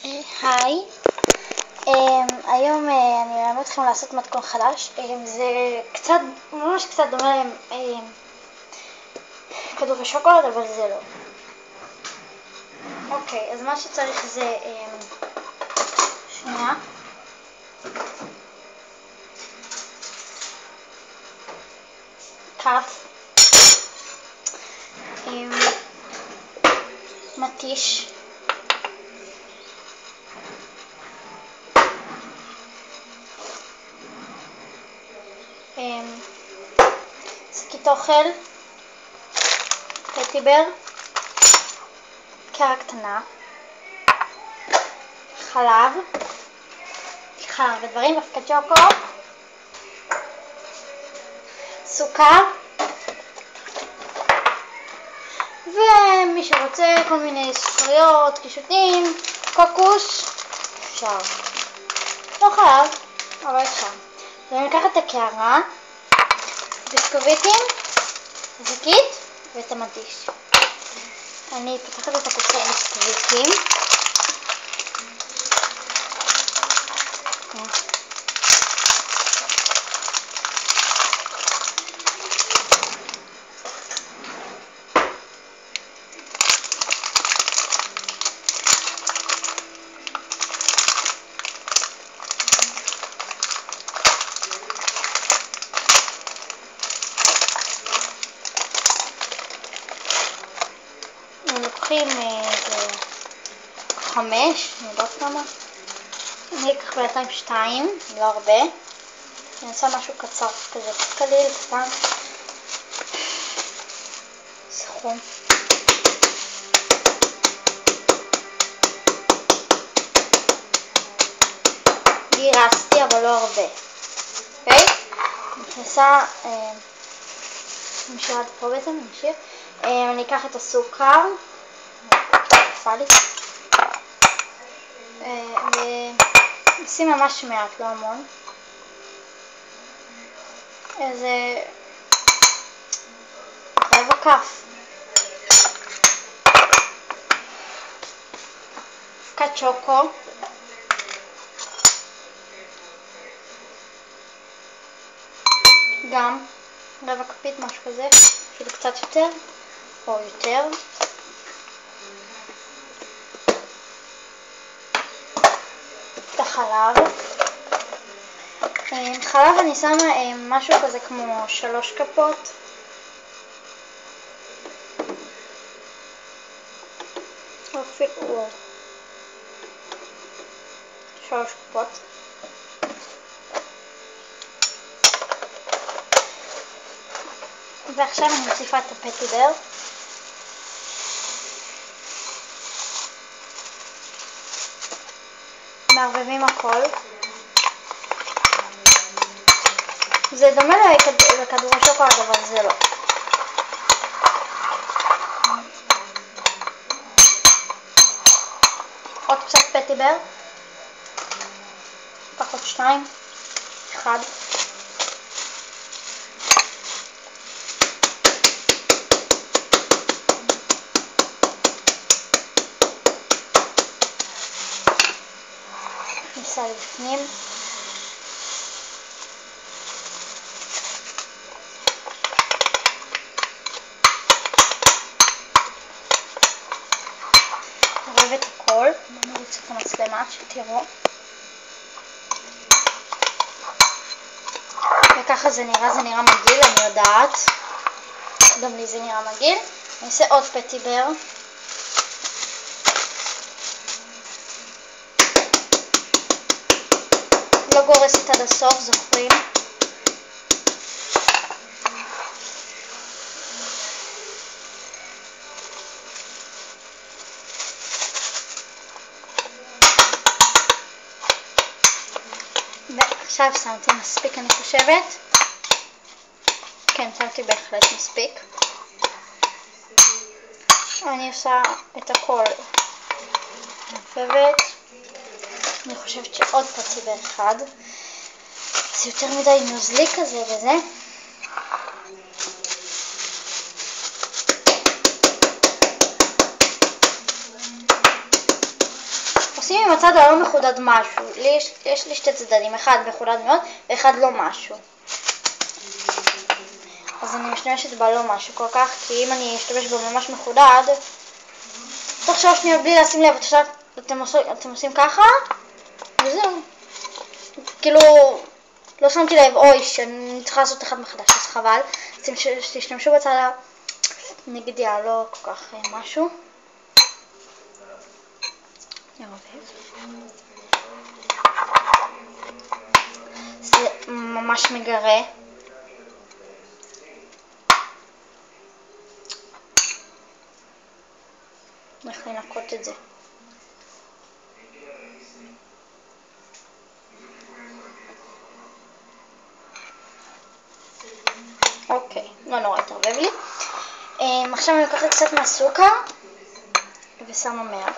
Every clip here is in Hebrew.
היי, היום אני אלמד אתכם לעשות מתכון חדש. זה קצת, ממש קצת דומה לכדורי שוקולד, אבל זה לא. אוקיי, אז מה שצריך זה שנייה, כף, מטיש, שקית אוכל, פטיבר, קערה קטנה, חלב, הרבה דברים, אבקת שוקו, סוכר, ומי שרוצה כל מיני סוכריות, קישוטים, קוקוס, אפשר. לא חייב, אבל אפשר. ואני אקח את הקערה, ביסקוויטים, זיקית ואת המטיש. אני פותחת את הקופסה ביסקוויטים. לוקחים 5, אני יודעת כמה. אני אקח בינתיים 2, לא הרבה. אני אעשה משהו קצר כזה, קליל, קטן. סכום. גירסתי, אבל לא הרבה. אוקיי? נכנסה, נמשיך עד פה בעצם, נמשיך. אני אקח את הסוכר, ונשים ממש מעט, לא המון. איזה רבע כף. אבקת שוקו. גם רבע כפית, משהו כזה, אפילו קצת יותר או יותר. את החלב. חלב אני שמה משהו כזה כמו 3 כפות. או אפילו 3 כפות. ועכשיו אני מוסיפה את הפטיבר. מערבבים הכל. זה דומה לכדורי שוקולד, אבל זה לא. עוד קצת פטיבר. קח עוד 2. 1. ניסה לפנים. ערב את הכל. אני רוצה את המצלמה שתראו. וככה זה נראה מגעיל, אני יודעת. גם לי זה נראה מגעיל. אני אעשה עוד פטיבר. לא גורסת עד הסוף, זוכרים? ועכשיו שמתי מספיק, אני חושבת. כן, שמתי בהחלט מספיק. אני עושה את הכל. מערבבת. אני חושבת שעוד פטיבר אחד. זה יותר מדי נוזלי כזה וזה. נשים עם הצד הלא מחודד משהו. יש לי שתי צדדים, אחד מחודד מאוד ואחד לא משהו. אז אני משתמשת בלא משהו כל כך, כי אם אני אשתמש בו ממש מחודד, תוך 3 שניות בלי לשים לב, אתם עושים ככה, וזהו. כאילו, לא שמתי לב, אוי, שאני צריכה לעשות אחד מחדש, אז חבל. תשתמשו בצד נגדי הלא כל כך משהו. זה ממש מגרה. איך לנקות את זה. אוקיי, לא נורא התערבב לי. עכשיו אני לוקחת קצת מהסוכר ושמה מעט.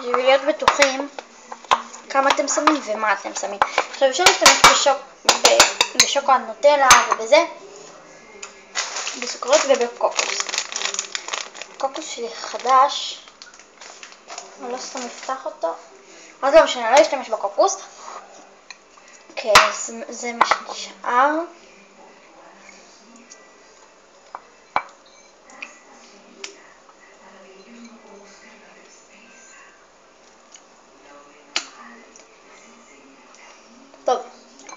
בשביל להיות בטוחים כמה אתם שמים ומה אתם שמים. עכשיו אפשר להשתמש בשוקולד נוטלה ובזה, בסוכריות ובקוקוס. הקוקוס שלי חדש, אני לא סתם אפתח אותו, אז לא משנה, לא אשתמש בקוקוס. אוקיי, אז זה מה שנשאר. טוב,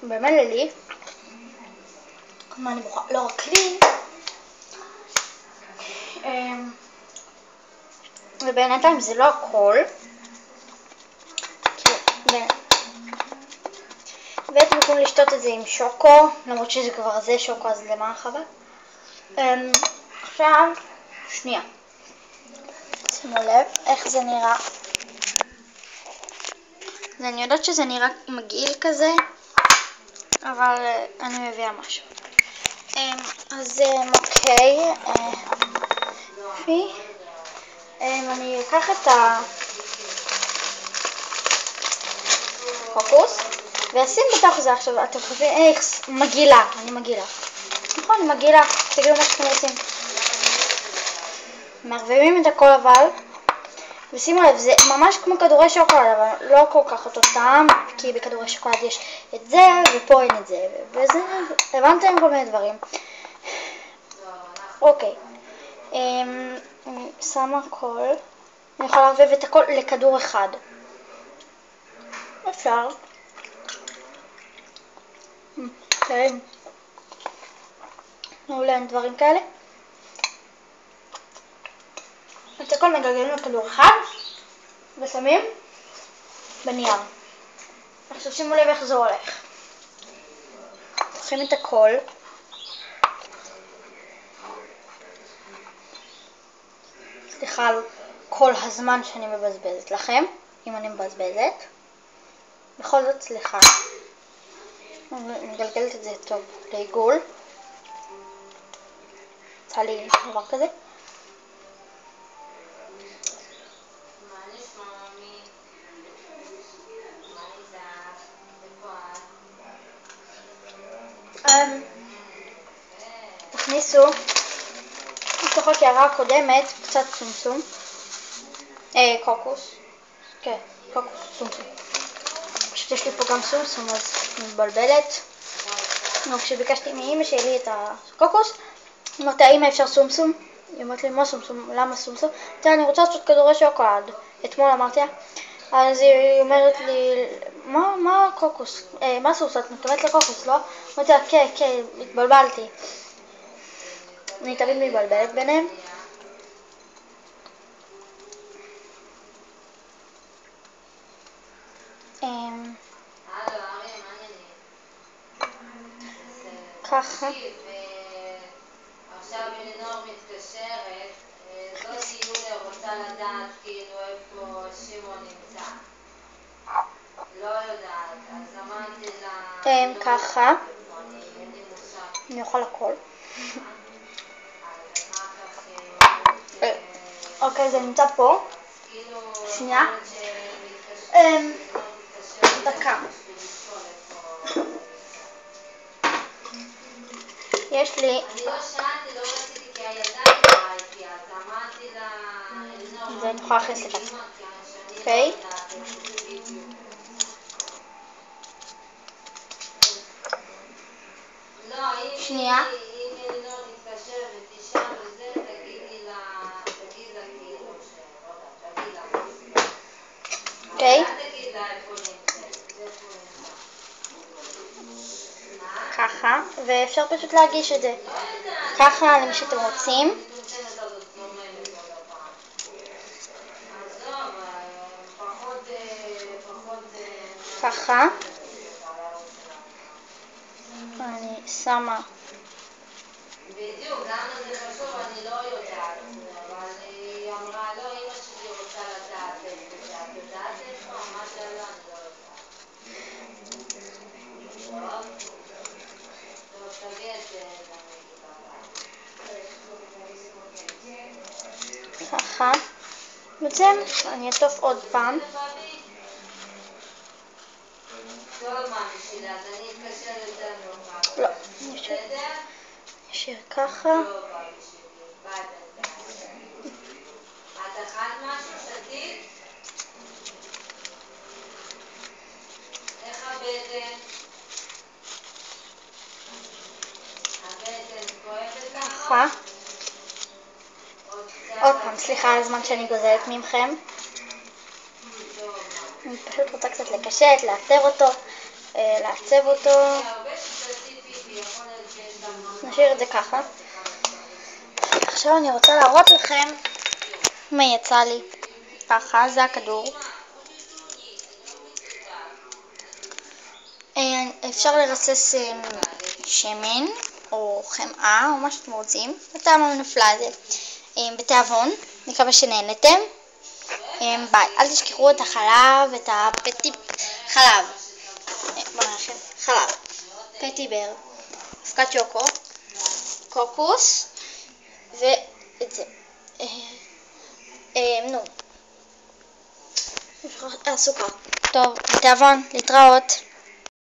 במילא לי, כמה אני בוכה, לא רק לי, ובינתיים זה לא הכל, ואתם יכולים לשתות את זה עם שוקו, למרות שזה כבר זה שוקו, אז למה חבל? עכשיו, שנייה, שימו לב איך זה נראה. אני יודעת שזה נראה מגעיל כזה, אבל אני מביאה משהו. אז אוקיי, אני אקח את הקוקוס ואשים בתוך זה. עכשיו אתם חושבים איך מגעילה, אני מגעילה. נכון, אני מגעילה, תגידו מה שאתם רוצים. מערבבים את הכל אבל, ושימו לב, זה ממש כמו כדורי שוקולד, אבל לא כל כך אותו טעם, כי בכדורי שוקולד יש את זה ופה אין את זה, וזה, הבנתם כל מיני דברים. אוקיי, אני שמה הכל, אני יכולה לערבב את הכל לכדור אחד. אפשר. טעים. מעולה, אין דברים כאלה. את הכל מגלגלים לכדור אחד, ושמים בנייר. עכשיו שימו לב איך זה הולך. לוקחים את הכל, סליחה על כל הזמן שאני מבזבזת לכם, אם אני מבזבזת. בכל זאת סליחה. מגלגלת את זה טוב לעיגול. יצא לי דבר כזה. תכניסו לתוך הקערה הקודמת קצת סומסום, קוקוס, כן, קוקוס, סומסום. פשוט יש לי פה גם סומסום אז מתבלבלת. כשביקשתי מאמא שלי את הקוקוס, אמרתי האמא אפשר סומסום? היא אמרת לי מה סומסום? למה סומסום? אני רוצה לעשות כדורי שוקולד. אתמול אמרתי לה, אז היא אומרת לי מה קוקוס? מה סומסום? את מתכוונת לקוקוס, לא? אמרתי לה כן, התבלבלתי. אני תמיד מתבלבלת ביניהם. ככה. עכשיו אלינור מתקשרת, זאת יוליה רוצה לדעת כאילו איפה שמעון נמצא. לא יודעת, אז אמרתי לה... ככה. אני אוכל הכל. אוקיי, זה נמצא פה. שנייה. דקה. יש לי... אני לא שאלתי, לא רציתי כי הילדה דיברה איתי, אז אמרתי לה... ואני יכולה להכניס לבד. אוקיי? שנייה. אם אלינור תתקשר ותשאל וזה, תגיד לה כאילו תגיד לה. אוקיי? אל תגיד לה איפה נמצאת. ככה, ואפשר פשוט להגיש את זה. ככה למי שאתם רוצים. ככה. אני שמה. בדיוק, למה זה חשוב אני לא יודעת, אבל היא אמרה לא, אמא שלי רוצה לדעת איפה שאת יודעת איפה, מה שלא אני לא יודעת. טוב, תביא את זה ככה. בעצם אני אטוף עוד פעם. טוב מה בשבילה, אז אני אתקשר יותר מאוחר. לא, בסדר? נשאיר ככה. טוב בשבילי, ביי בינתיים. את אכלת משהו? שתית? איך הבטן? הבטן כואבת לך? ככה. עוד פעם, סליחה על הזמן שאני גוזלת ממכם. אני פשוט רוצה קצת לקשט, לאתר אותו, לעצב אותו. נשאיר את זה ככה. עכשיו אני רוצה להראות לכם מה יצא לי. ככה, זה הכדור. אפשר לרסס שמן או חמאה או מה שאתם רוצים. בטעם הנפלא הזה. בתיאבון, מקווה שנהנתם. ביי. אל תשכחו את החלב, את הפטיפ חלב. חלב. פטי בר. אבקת שוקו. קוקוס. ואת זה. סוכר. טוב, בתיאבון, להתראות.